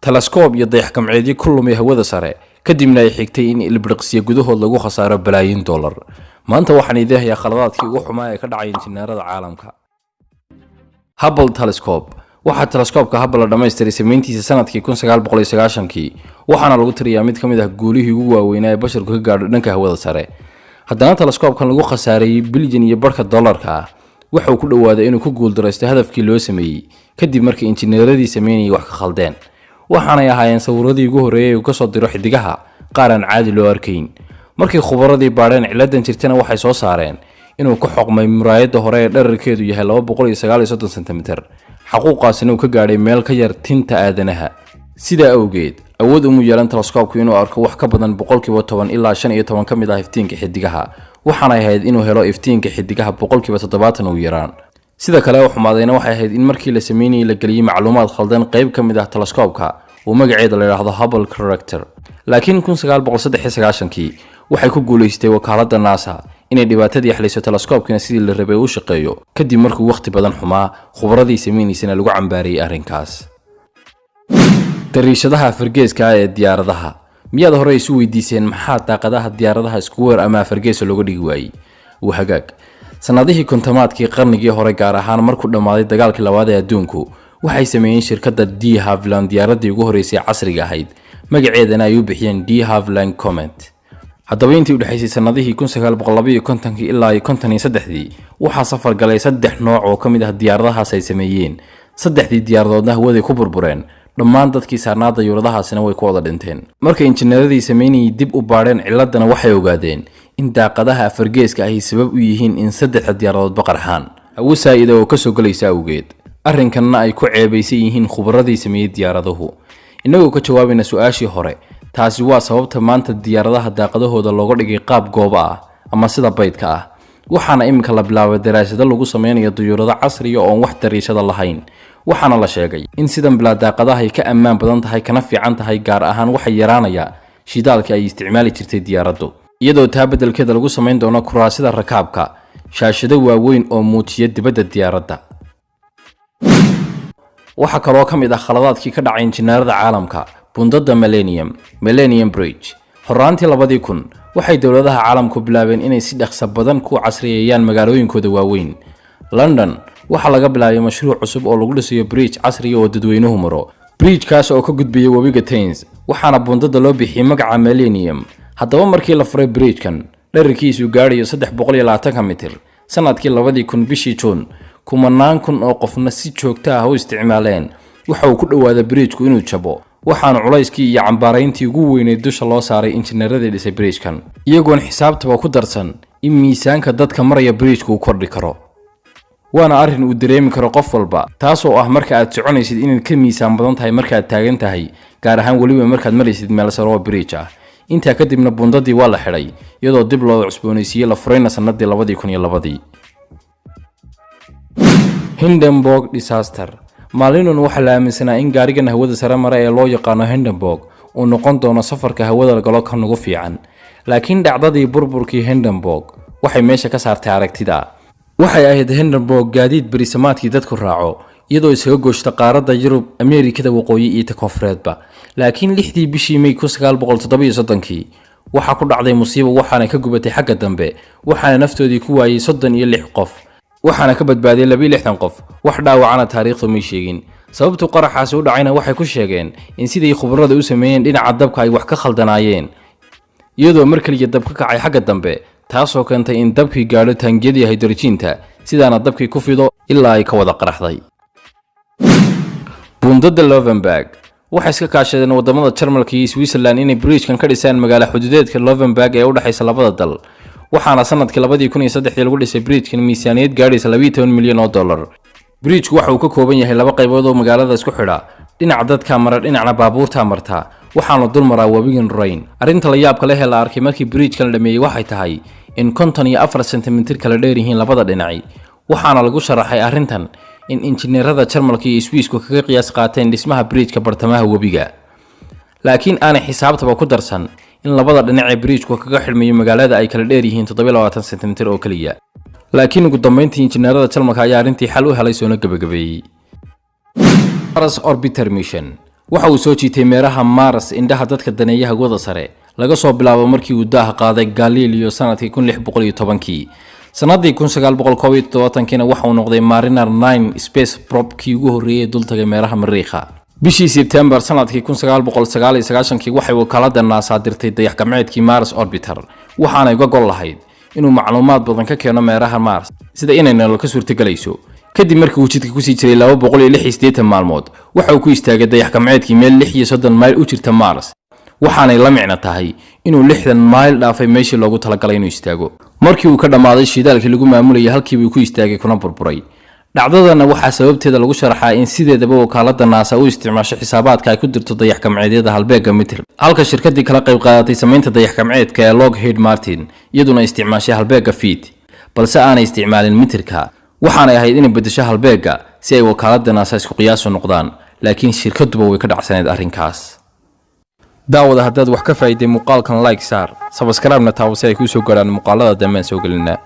telescope iyo dayax-gacmeedyo ku lumay hawada sare kadibna ay xigtay in ilbiriqsiyo gudahood lagu khasaaro balaayiin dollar. maanta waxaan idin hayaa khaladaadkii ugu xumaa ee ka dhacay injineerada caalamka. Hubble Telescope waxaa telescope-ka Hubble la dhammaystiray samayntiisa sanadkii 1990 waxaana lagu tiriyaa mid ka mid ah guulihii ugu waaweynaa ee basharku ka gaadho dhanka hawada sare. haddana telescope-kan lagu khasaareeyay bilyan iyo barka dollarka waxa uu ku dhawaaday inuu ku guuldareysto hadafkii loo sameeyay kadib markii injineeradii sameynayay wax ka khaldeen. waxaanay ahaayeen sawiradii ugu horeeyay uu ka soo diro xidigaha qaar aan caadi loo arkayn. markii khubaradii baadheen ciladan jirtana waxay soo saareen inuu ku xoqmay muraayada hore ee dhererkeedu yahay 239 cm xaquuqaasina uu ka gaadhay meel ka yar tinta aadanaha. sidaa awgeed awood uma yeelan telescope-ku inuu arko wax ka badan 10% ilaa 15 ka mid ah iftiinka xidigaha, waxaana ahayd inuu helo iftiinka xidigaha 70% ugu yaraan. sida kale oo xumaadayna waxay ahayd in markii la sameynayay la galiyay macluumaad khaldan qayb ka mid ah telescope-ka oo magaceeda la yiraahdo Hubble Corrector. laakiin 1993 waxay ku guuleystay wakaaladda NASA inay dhibaatadii xaliso telescope-kina sidii la rabay u shaqeeyo kadib markuu waqti badan xumaa khubaradii sameynayna lagu cambaariyay arrinkaas. dariishadaha fargeeska ee diyaaradaha miyaad hore isu weydiiseen maxaa daaqadaha diyaaradaha isku weer ama fargeeso looga dhigi waayay? hagaag sanadihii kontomaadkii qarnigii hore gaar ahaan markuu dhamaaday dagaalkii labaad ee adduunku waxay sameeyeen shirkadda De Havilland diyaaradii ugu horeysay casriga ahayd magaceedana ay u bixiyeen De Havilland Comet. haddaba intii u dhaxaysay sanadihii 1952 ilaa 1953 waxaa safar galay 3 nooc oo ka mid ah diyaaradahaas ay sameeyeen. 3 diyaaradoodna hawada ku burbureen, dhammaan dadkii saarnaa dayuuradahaasina way ku wada dhinteen. markay injineeradii sameynayay dib u baadheen ciladana waxay ogaadeen in daaqadaha fargeeska ay sabab u yihiin in 3 diyaaradood baqarxaan hawo saa'id oo ka soo galaysa awgeed. arrinkanna ay ku ceebaysan yihiin khubaradii sameeyay diyaaraduhu. inagoo ka jawaabayna su'aashii hore, taasi waa sababta maanta diyaaradaha daaqadahooda looga dhigay qaab gooba ah ama sida baydka ah. waxaana iminka la bilaabay daraasado lagu sameynayo dayuurado casriya oo wax dariishada lahayn. waxaana la sheegay in sidan bilaa daaqadaha ay ka ammaan badan tahay kana fiican tahay, gaar ahaan waxay yaraanaya shidaalka ay isticmaali jirtay diyaaraddu, iyadoo taa beddelkeeda lagu sameyn doono kuraasida rakaabka shaashado waaweyn oo muujiya dibadda diyaaradda. waxa kaloo ka mid ah khaladaadkii ka dhacay injineerada caalamka bundada Millennium Bridge. horaantii 2000 waxay dawladaha caalamku bilaabeen inay si dhaqso badan ku casriyeeyaan magaalooyinkooda waaweyn. London waxa laga bilaabay mashruuc cusub oo lagu dhisayo bridge casri oo dadweynuhu maro. bridge-kaas oo ka gudbaya webiga Thames waxaana bundada loo bixiyay magaca Millennium. haddaba markii la furay bridge-kan dhererkiisu gaadhayo 320 mitir sanadkii 2000 bishii June, kumanaan kun oo qofna si joogto ah u isticmaaleen. waxa uu ku dhawaaday bridge-ku inuu jabo, waxaana culayskii iyo cambaarayntii ugu weyneed dusha loo saaray injineeradii dhisay bridge-kan, iyagoon xisaabtaba ku darsan in miisaanka dadka maraya bridge-ku uu kordhi karo. waana arrin uu dareemi karo qof walba, taasoo ah marka aad soconaysid inaad ka miisaan badan tahay marka aad taagan tahay, gaar ahaan weliba markaad maraysid meel sare oo bridge ah. intaa kadibna bundadii waa la xidhay iyadoo dib loo cusboonaysiiyay la furayna sanadii 2002. Hindenburg Disaster. maalinun waxa la aaminsanaa in gaarigan hawada sare mara ee loo yaqaano Hindenburg uu noqon doono safarka hawada galo kan ugu fiican. laakiin dhacdadii burburkii Hindenburg waxay meesha ka saartay aragtida. waxay ahayd Hindenburg gaadiid berisamaadkii dadku raaco iyadoo isaga gooshta qaaradda Yurub, Ameerikada waqooyi iyo Koonfureedba. laakiin 6dii bishii May 1937 waxa ku dhacday musiibo, waxaana ka gubatay xagga dambe, waxaana naftoodii ku waayay 36 qof, waxaana ka badbaaday 62 qof. wax dhaawacana taariikhdu ma sheegin. sababtu qaraxaasi u dhacayna waxay ku sheegeen in sidii khubarada u sameeyeen dhinaca dabka ay wax ka khaldanaayeen, iyadoo markaliya dab ka kacay xagga dambe, taasoo keentay in dabkii gaadho taangiyadii hydrogen-ta, sidaana dabkii ku fido ilaa ay ka wada qaraxday. bundada Löwenberg waxay iska kaashadeen wadamada Jarmalka iyo Switzerland inay bridge-kan ka dhisaan magaalo xuduudeedka Löwenberg ee u dhaxaysa labada dal. waxaana sanadkii 2003 lagu dhisay bridge-kan miisaaniyad gaadhaysa $12 milyan. bridge-ku waxa uu ka kooban yahay 2 qaybood oo magaalada isku xidha, dhinaca dadka mara dhinacna baabuurta marta, waxaana dul maraa webiga Rhine. arrinta la yaabka leh ee la arkay markii bridge-kan la dhameeyay waxay tahay in 54 cm kala dheer yihiin labada dhinac. waxaana lagu sharaxay arrintan in injineerada Jarmalka iyo Swiss-ku kaga qiyaas qaateen dhismaha bridge-ka bartamaha webiga, laakiin aanay xisaabtaba ku darsan in labada dhinac ee bridge-ku kaga xidhmayo magaalada ay kala dheer yihiin 27 cm oo kaliya. laakiin ugu dambeyntii injineerada Jarmalka ayaa arrintii xal u helay soona gabagabeeyay. Mars Orbiter Mission waxa uu soo jiitay meeraha Mars indhaha dadka daneeyaha hawada sare laga soo bilaabo markii uu daaha qaaday Galileo sanadkii 1610 sanadii 1971 waxa uu noqday Mariner 9 space probe kii ugu horeeyay dultaga meeraha Mariikha. bishii September sanadkii 1999 waxay wakaaladda NASA dirtay dayax-gacmeedkii Mars Orbiter waxaana uga gol lahayd inuu macluumaad badan ka keeno meeraha Mars sida inay nolol ka suurtagelayso. kadib markii uu jidka ku sii jiray 286 maalmood waxa uu ku istaagay dayax-gacmeedkii meel 36 mayl u jirta Mars waxaanay la micno tahay inuu 60 mayl dhaafay meeshii loogu talagalay inuu istaago. markii uu ka dhamaaday shidaalkii lagu maamulayay halkii uu ku istaagay kuna burburay. dhacdadana waxaa sababteeda lagu sharaxaa in sideedaba wakaaladda NASA u isticmaasho xisaabaadka ay ku dirto dayax-gacmeedyada halbeega mitir halka shirkadii kala qayb qaadatay samaynta dayax-gacmeedka ee Lockheed Martin iyaduna isticmaashay halbeega feet balse aanay isticmaalin mitirka waxaanay ahayd inay bedesho halbeega si ay wakaaladda NASA isku qiyaas u noqdaan laakiin shirkaduba way ka dhacsaneed arrinkaas. daawada haddaad wax ka faa'iiday muuqaalkan like saar subscribe na taabo si ay kuu soo gaaraan muuqaalada dambe soo gelinaa.